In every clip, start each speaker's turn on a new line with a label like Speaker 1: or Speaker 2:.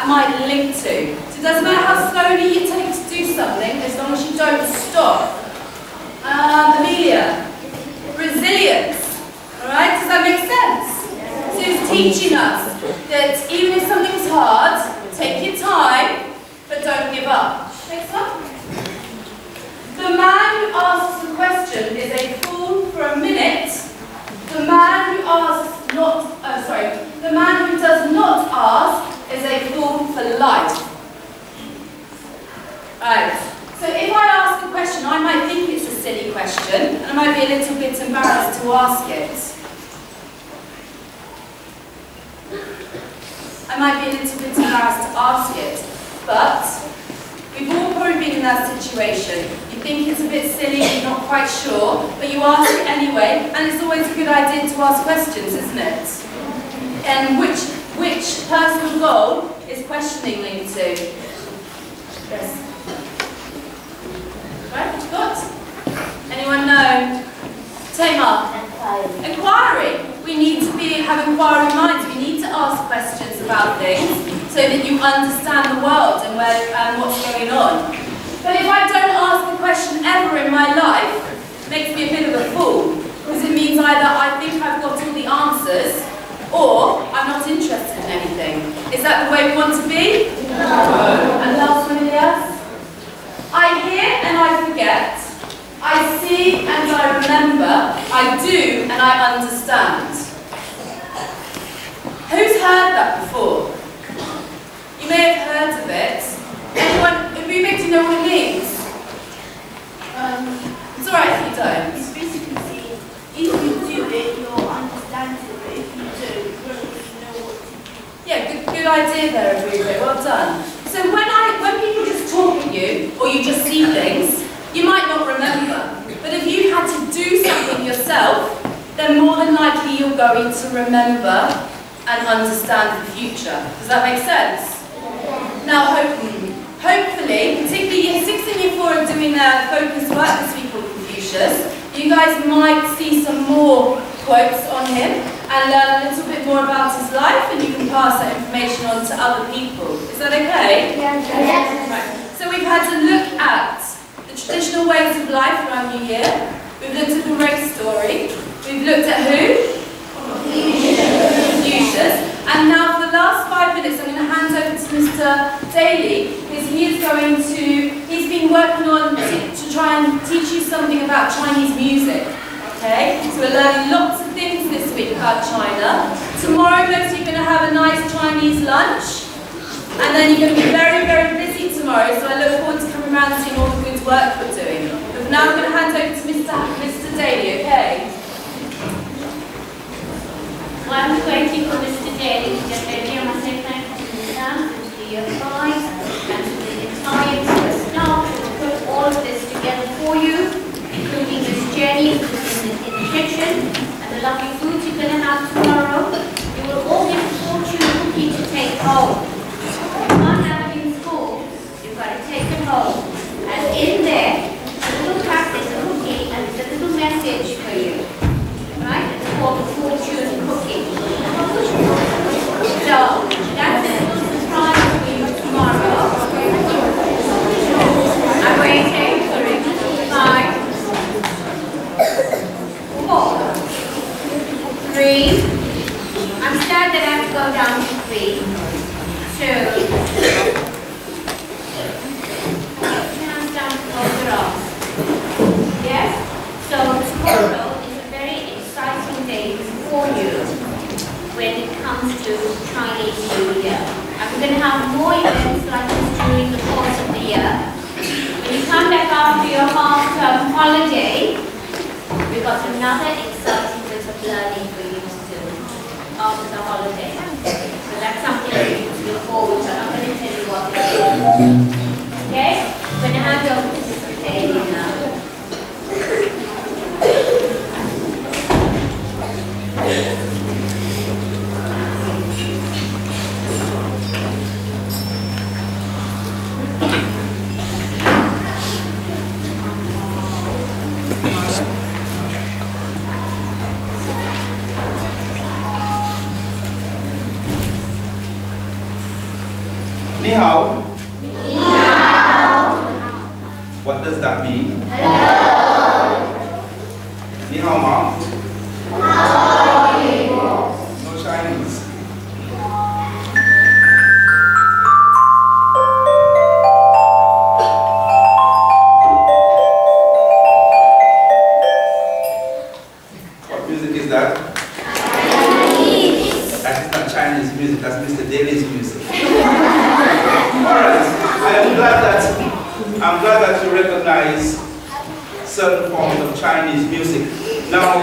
Speaker 1: that might link to. So it doesn't matter how slowly you take to do something, as long as you don't stop. Amelia, resilience. Alright, does that make sense? So it's teaching us that even if something's hard, take your time, but don't give up. Next one. The man who asks a question is a fool for a minute. The man who the man who does not ask is a fool for life. Right. So if I ask a question, I might think it's a silly question, and I might be a little bit embarrassed to ask it. I might be a little bit embarrassed to ask it, but we've all probably been in that situation. You think it's a bit silly, you're not quite sure, but you ask it anyway, and it's always a good idea to ask questions, isn't it? And which personal goal is questioning linked to? Yes. Right, what you got? Anyone know? Tamar? Inquiry. We need to have inquiry minds. We need to ask questions about things so that you understand the world and what's going on. But if I don't ask a question ever in my life, it makes me a bit of a fool, because it means either I think I've got all the answers, or I'm not interested in anything. Is that the way we want to be? No. And last one, Elias? I hear and I forget. I see and I remember. I do and I understand. Who's heard that before? You may have heard of it. Anyone, do you know what it means? It's alright if you don't.
Speaker 2: It's basically saying, if you do it, you'll understand it, but if you don't, you won't know what to do.
Speaker 1: Yeah, good idea there, Abubu. Well done. So when people just talk at you, or you just see things, you might not remember. But if you had to do something yourself, then more than likely you're going to remember and understand the future. Does that make sense? Now, hopefully, particularly Year 6 and Year 4 are doing their focus work this week on Confucius, you guys might see some more quotes on him and learn a little bit more about his life, and you can pass that information on to other people. Is that okay?
Speaker 2: Yes.
Speaker 1: Right. So we've had to look at the traditional ways of life around New Year. We've looked at the race story. We've looked at who? Confucius. And now for the last 5 minutes, I'm going to hand over to Mr. Daly, because he's been working on to try and teach you something about Chinese music. Okay? So we're learning lots of things this week about China. Tomorrow, most of you are going to have a nice Chinese lunch. And then you're going to be very, very busy tomorrow, so I look forward to coming around and seeing all the good work we're doing. But now I'm going to hand over to Mr. Daly, okay?
Speaker 3: Well, I'm waiting for Mr. Daly to get ready. I must say thank you to Sam, to the Year 5, and to the entire staff who put all of this together for you, including this journey in the kitchen, and the lovely food you're going to have tomorrow. You will all get a fortune cookie to take home. You can't have it in school, you've got to take it home. And in there, a little packet, a cookie, and it's a little message for you. Right? It's called the fortune cookie. So, that's a little surprise for you tomorrow. I'm waiting. 5, 4, 3. I'm sad that I have to go down to 3, 2. Hands down to close it off. Yes? So tomorrow is a very exciting day for you when it comes to Chinese New Year. I'm going to have more events like this during the course of the year. When you come back after your half-term holiday, we've got another exciting bit of learning for you to do after the holiday. So that's something for you to look forward to. I'm going to tell you what it is. Okay? I'm going to hand over to Mr. Daly now.
Speaker 4: Ni hao. What does that mean? Ni hao ma. No Chinese. What music is that? That is not Chinese music, that's Mr. Daly's music. Alright, I'm glad that you recognize certain forms of Chinese music. Now,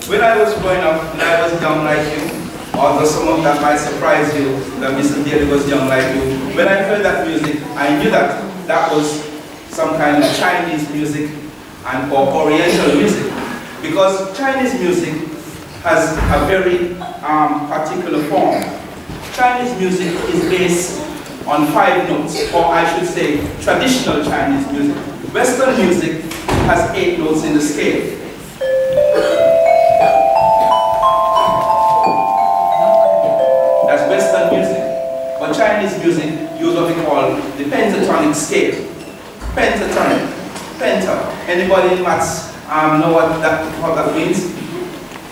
Speaker 4: when I was growing up, when I was young like you, although some of that might surprise you, that Mr. Daly was young like you, when I heard that music, I knew that that was some kind of Chinese music or Oriental music. Because Chinese music has a very particular form. Chinese music is based on 5 notes, or I should say traditional Chinese music. Western music has 8 notes in the scale. That's Western music. But Chinese music uses what we call the pentatonic scale. Pentatonic. Penta. Anybody in maths know what that means?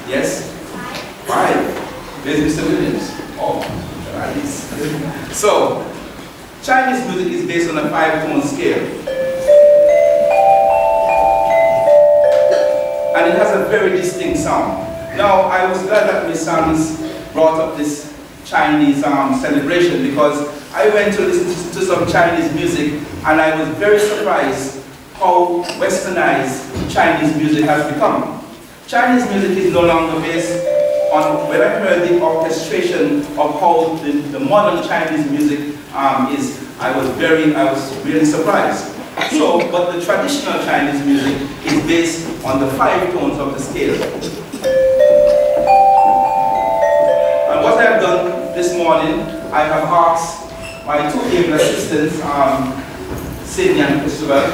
Speaker 4: Yes? 5. Where's Mr. Williams? Oh, at least. So, Chinese music is based on a 5-tone scale. And it has a very distinct sound. Now, I was glad that Ms. Sams brought up this Chinese celebration, because I went to listen to some Chinese music and I was very surprised how westernized Chinese music has become. Chinese music is no longer based on, when I heard the orchestration of how the modern Chinese music is, I was really surprised. So, but the traditional Chinese music is based on the 5 tones of the scale. And what I have done this morning, I have asked my 2 able assistants, Sydney and Christopher,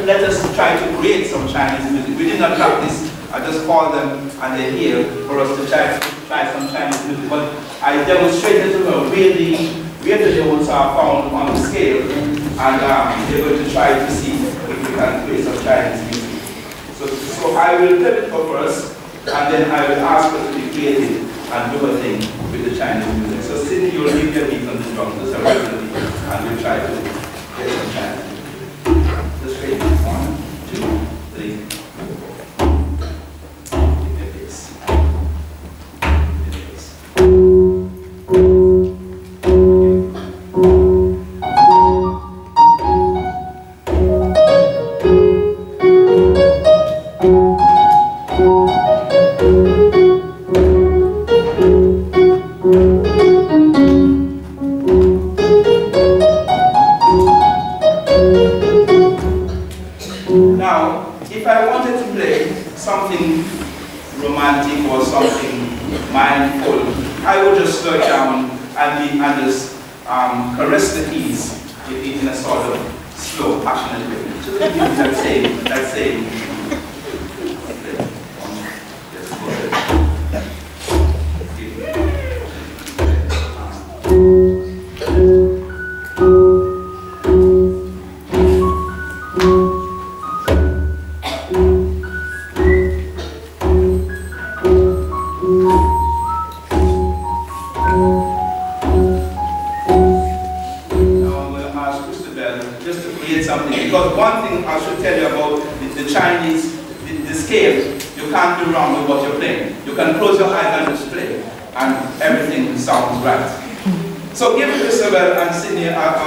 Speaker 4: let us try to create some Chinese music. We did not practice. I just called them and they're here for us to try some Chinese music. But I demonstrated to them where the notes are found on the scale, and they're going to try to see if we can create some Chinese music. So I will play it for us, and then I will ask her to be creative and do a thing with the Chinese music. So Sydney, you'll leave your beat on the drum, just regularly, and we'll try to get some Chinese music. Just ready. 1, 2, 3. Now, if I wanted to play something romantic or something mindful, I would just slow down and just caress the keys in a sort of slow, passionate way. Just give me that same. Because one thing I should tell you about the Chinese, the scale, you can't do wrong with what you're playing. You can close your eyes and just play, and everything sounds right. So give Christabel and Sydney a hand.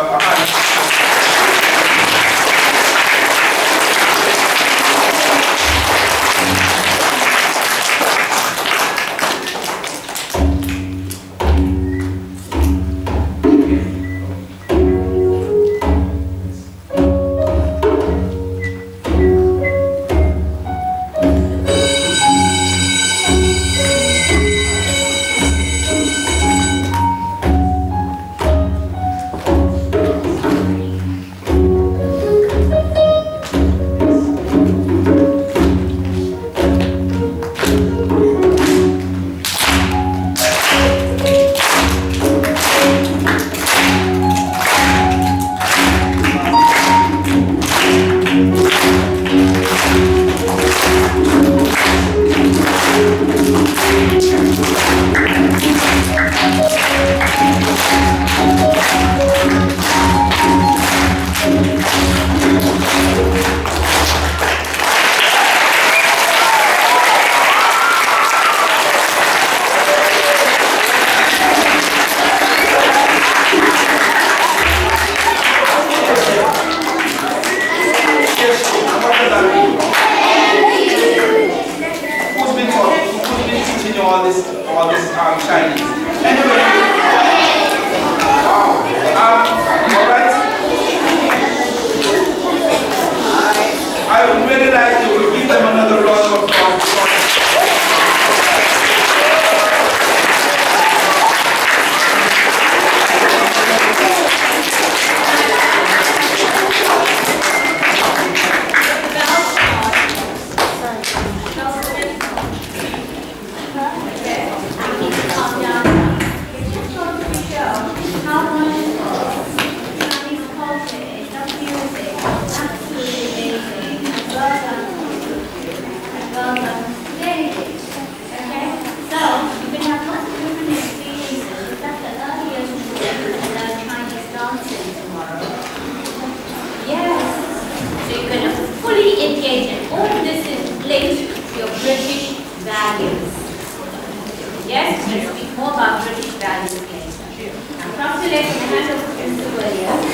Speaker 3: and speak more about British values later. I'm proud to let you hand over to Mr. Williams.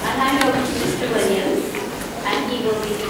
Speaker 3: I'll hand over to Mr. Williams, and he will be